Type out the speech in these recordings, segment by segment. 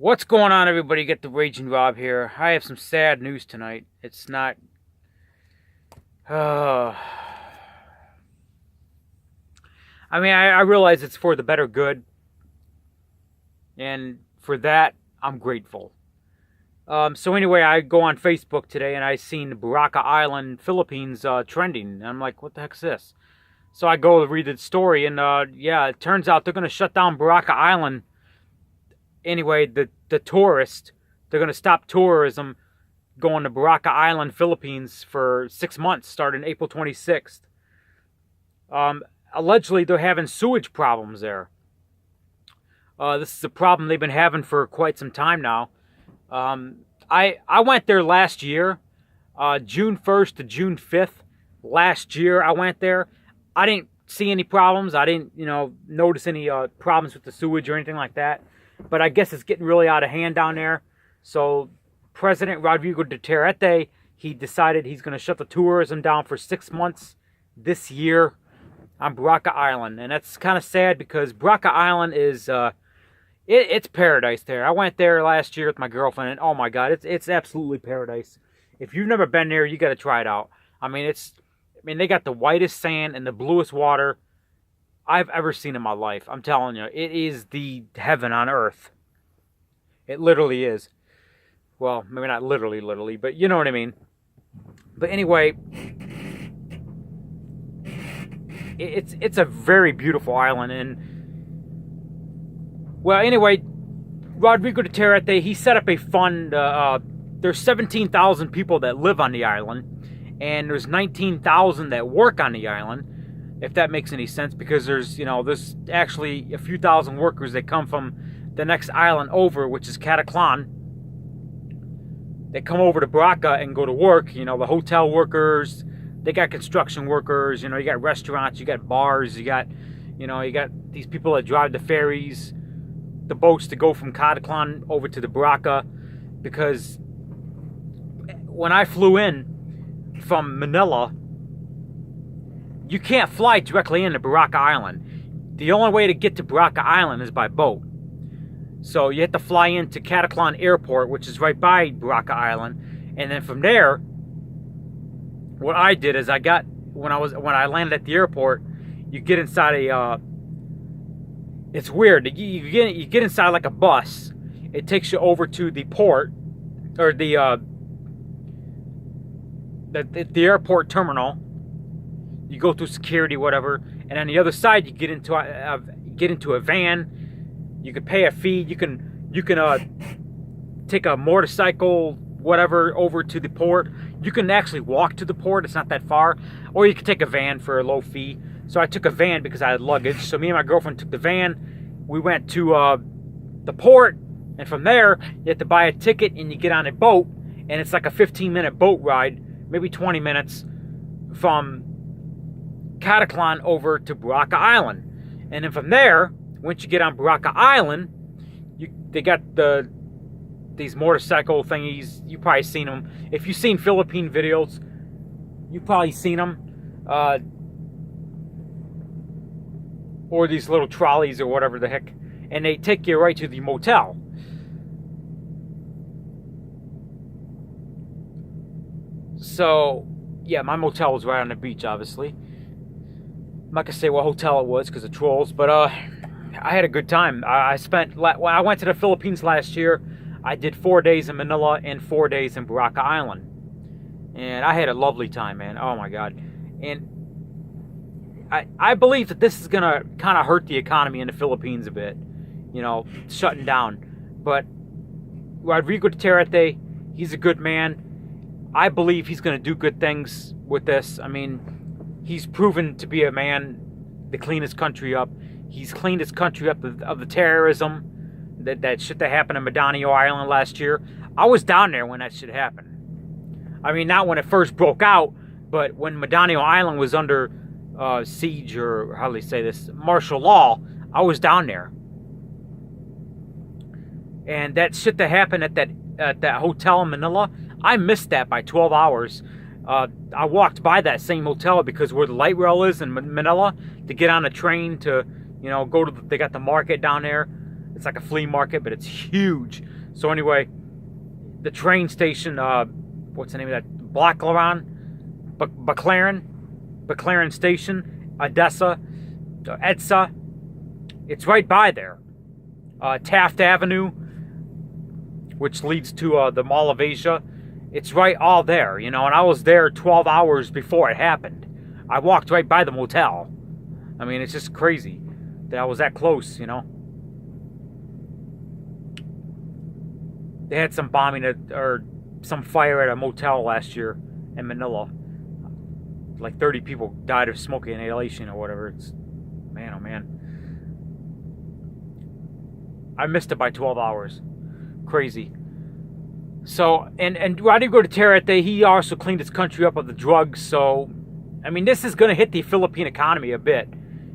What's going on, everybody? Get the Raging Rob here. I have some sad news tonight. It's not. Uh, I realize it's for the better good, and for that, I'm grateful. So anyway, I go on Facebook today, and I seen Boracay Island, Philippines, trending. And I'm like, what the heck's this? So I go to read the story, and yeah, it turns out they're going to shut down Boracay Island. Anyway, the tourists, they're going to stop tourism going to Boracay Island, Philippines for 6 months, starting April 26th. Allegedly, they're having sewage problems there. This is a problem they've been having for quite some time now. I went there last year, June 1st to June 5th. Last year, I went there. I didn't see any problems. I didn't, notice any problems with the sewage or anything like that. But I guess it's getting really out of hand down there. So President Rodrigo Duterte, he decided he's going to shut the tourism down for 6 months this year on Boracay Island. And that's kind of sad because Boracay Island is, it's paradise there. I went there last year with my girlfriend, and oh my God, it's absolutely paradise. If you've never been there, you got to try it out. They got the whitest sand and the bluest water I've ever seen in my life. I'm telling you, it is the heaven on earth. It literally is. Well, maybe not literally, but you know what I mean. But anyway, it's a very beautiful island, and well, anyway, Rodrigo Duterte, he set up a fund. There's 17,000 people that live on the island, and there's 19,000 that work on the island. If that makes any sense, because there's actually a few thousand workers that come from the next island over, which is Cataclan. They come over to Boracay and go to work. The hotel workers, they got construction workers. You got restaurants, you got bars, you got these people that drive the ferries, the boats to go from Cataclan over to the Boracay. Because when I flew in from Manila, you can't fly directly into Boracay Island. The only way to get to Boracay Island is by boat. So you have to fly into Cataclan Airport, which is right by Boracay Island, and then from there, what I did is when I landed at the airport, you get inside it's weird. You get inside like a bus. It takes you over to the port, or the airport terminal. You go through security, whatever, and on the other side, you get into a van. You can pay a fee. You can take a motorcycle, whatever, over to the port. You can actually walk to the port. It's not that far, or you can take a van for a low fee. So I took a van because I had luggage. So me and my girlfriend took the van. We went to the port, and from there, you have to buy a ticket and you get on a boat, and it's like a 15-minute boat ride, maybe 20 minutes from Cataclan over to Boracay Island. And then from there, once you get on Boracay Island, they got these motorcycle thingies. You've probably seen them. If you've seen Philippine videos, you've probably seen them. Or these little trolleys or whatever the heck. And they take you right to the motel. So, yeah, my motel was right on the beach, obviously. I'm not gonna say what hotel it was because of trolls, but I had a good time. When I went to the Philippines last year, I did 4 days in Manila and 4 days in Boracay Island, and I had a lovely time, man. Oh my God! And I believe that this is gonna kind of hurt the economy in the Philippines a bit, shutting down. But Rodrigo Duterte, he's a good man. I believe he's gonna do good things with this. He's proven to be a man to clean his country up. He's cleaned his country up of the terrorism, that shit that happened in Mindanao Island last year. I was down there when that shit happened. Not when it first broke out, but when Mindanao Island was under siege, or how do they say this, martial law, I was down there. And that shit that happened at that hotel in Manila, I missed that by 12 hours. I walked by that same hotel because where the light rail is in Manila, to get on a train to, go to, they got the market down there. It's like a flea market, but it's huge. So anyway, the train station, what's the name of that? Baclaran Station, Edsa. It's right by there. Taft Avenue, which leads to the Mall of Asia. It's right all there, you know, and I was there 12 hours before it happened. I walked right by the motel. I mean, it's just crazy that I was that close, you know. They had some bombing or some fire at a motel last year in Manila. Like 30 people died of smoke inhalation or whatever. It's, man, oh man. I missed it by 12 hours. Crazy. So, and Rodrigo Duterte, he also cleaned his country up of the drugs. So, I mean, this is going to hit the Philippine economy a bit.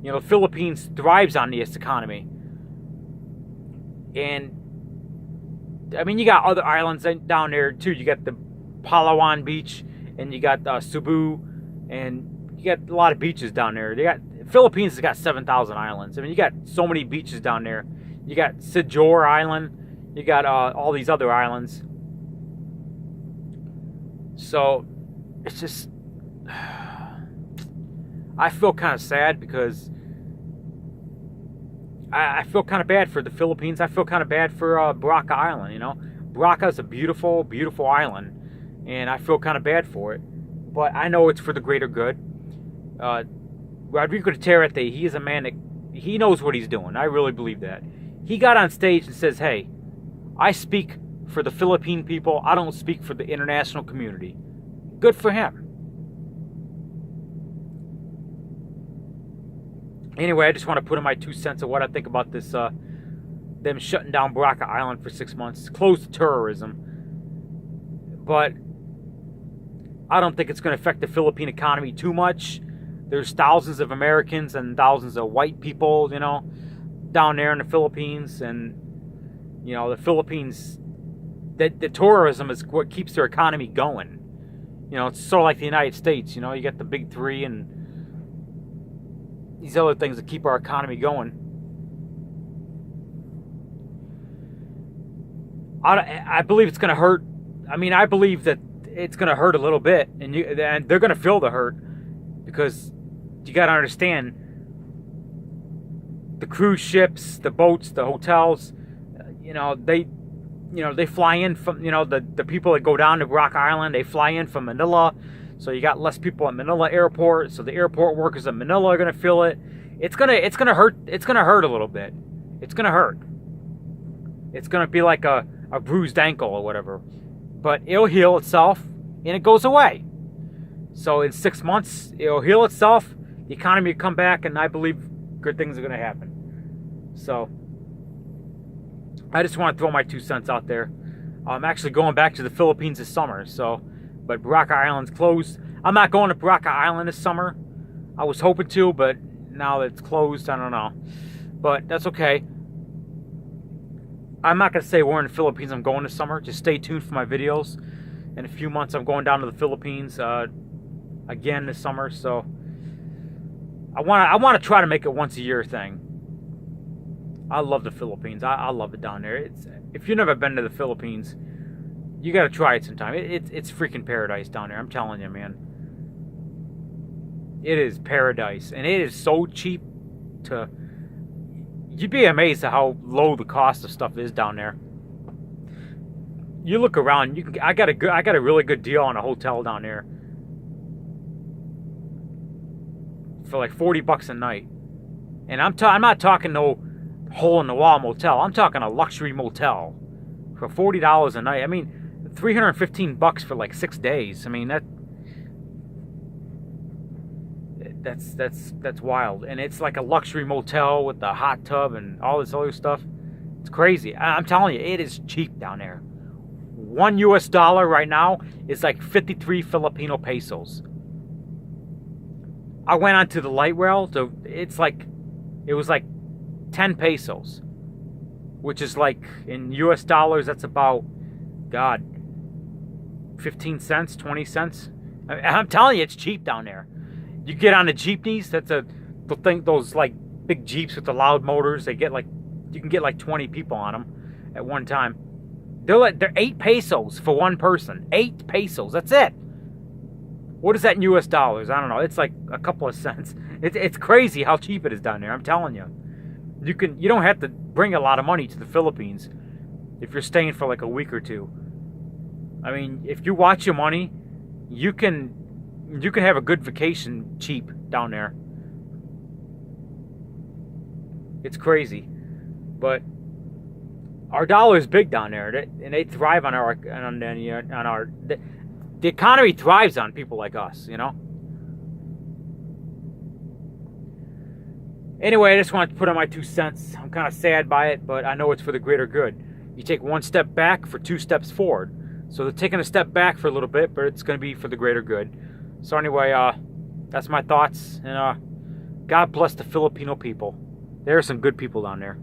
You know, the Philippines thrives on this economy. And, I mean, you got other islands down there, too. You got the Palawan Beach, and you got Cebu, and you got a lot of beaches down there. Philippines has got 7,000 islands. I mean, you got so many beaches down there. You got Siljor Island. You got all these other islands. So, it's just... I feel kind of sad because I feel kind of bad for the Philippines. I feel kind of bad for Boracay Island, you know. Boracay is a beautiful, beautiful island, and I feel kind of bad for it. But I know it's for the greater good. Rodrigo Duterte, he is a man that he knows what he's doing. I really believe that. He got on stage and says, hey, I speak for the Philippine people. I don't speak for the international community. Good for him. Anyway, I just want to put in my 2 cents of what I think about this, them shutting down Boracay Island for 6 months. It's closed to tourism. But I don't think it's going to affect the Philippine economy too much. There's thousands of Americans and thousands of white people, you know, down there in the Philippines. And, you know, the Philippines, the tourism is what keeps their economy going. You know, it's sort of like the United States. You know, you got the big three and these other things that keep our economy going. I believe it's going to hurt. I mean, I believe that it's going to hurt a little bit, and they're going to feel the hurt because you got to understand the cruise ships, the boats, the hotels. You know, they fly in from, you know, the people that go down to Boracay Island, they fly in from Manila. So you got less people at Manila Airport. So the airport workers at Manila are gonna feel it. It's gonna hurt. It's gonna hurt a little bit. It's gonna hurt. It's gonna be like a bruised ankle or whatever. But it'll heal itself and it goes away. So in 6 months, it'll heal itself. The economy will come back, and I believe good things are gonna happen. So I just want to throw my 2 cents out there. I'm actually going back to the Philippines this summer. So. But Boracay Island's closed. I'm not going to Boracay Island this summer. I was hoping to, but now that it's closed, I don't know. But that's okay. I'm not going to say where in the Philippines I'm going this summer. Just stay tuned for my videos. In a few months, I'm going down to the Philippines again this summer. So I want to try to make it once a year thing. I love the Philippines. I love it down there. If you've never been to the Philippines, you got to try it sometime. It's freaking paradise down there. I'm telling you, man. It is paradise. And it is so cheap to... You'd be amazed at how low the cost of stuff is down there. You look around. I got a really good deal on a hotel down there. For like $40 a night. And I'm not talking no hole-in-the-wall motel. I'm talking a luxury motel. For $40 a night. I mean... $315 for like 6 days. I mean that's wild. And it's like a luxury motel with a hot tub and all this other stuff. It's crazy. I'm telling you, it is cheap down there. $1 right now is like 53 Filipino pesos. I went onto the light rail, so it was like 10 pesos, which is like in US dollars that's about, God, 15 cents, 20 cents. I'm telling you, it's cheap down there. You get on the jeepneys, those like big jeeps with the loud motors, they get like you can get like 20 people on them at one time. They're 8 pesos for one person. 8 pesos. That's it. What is that in US dollars? I don't know. It's like a couple of cents. It's crazy how cheap it is down there. I'm telling you. You don't have to bring a lot of money to the Philippines if you're staying for like a week or two. I mean, if you watch your money, you can have a good vacation cheap down there. It's crazy, but our dollar is big down there, and they thrive on our the economy thrives on people like us, you know. Anyway, I just wanted to put on my 2 cents. I'm kind of sad by it, but I know it's for the greater good. You take 1 step back for 2 steps forward. So they're taking a step back for a little bit, but it's going to be for the greater good. So anyway, that's my thoughts, and God bless the Filipino people. There are some good people down there.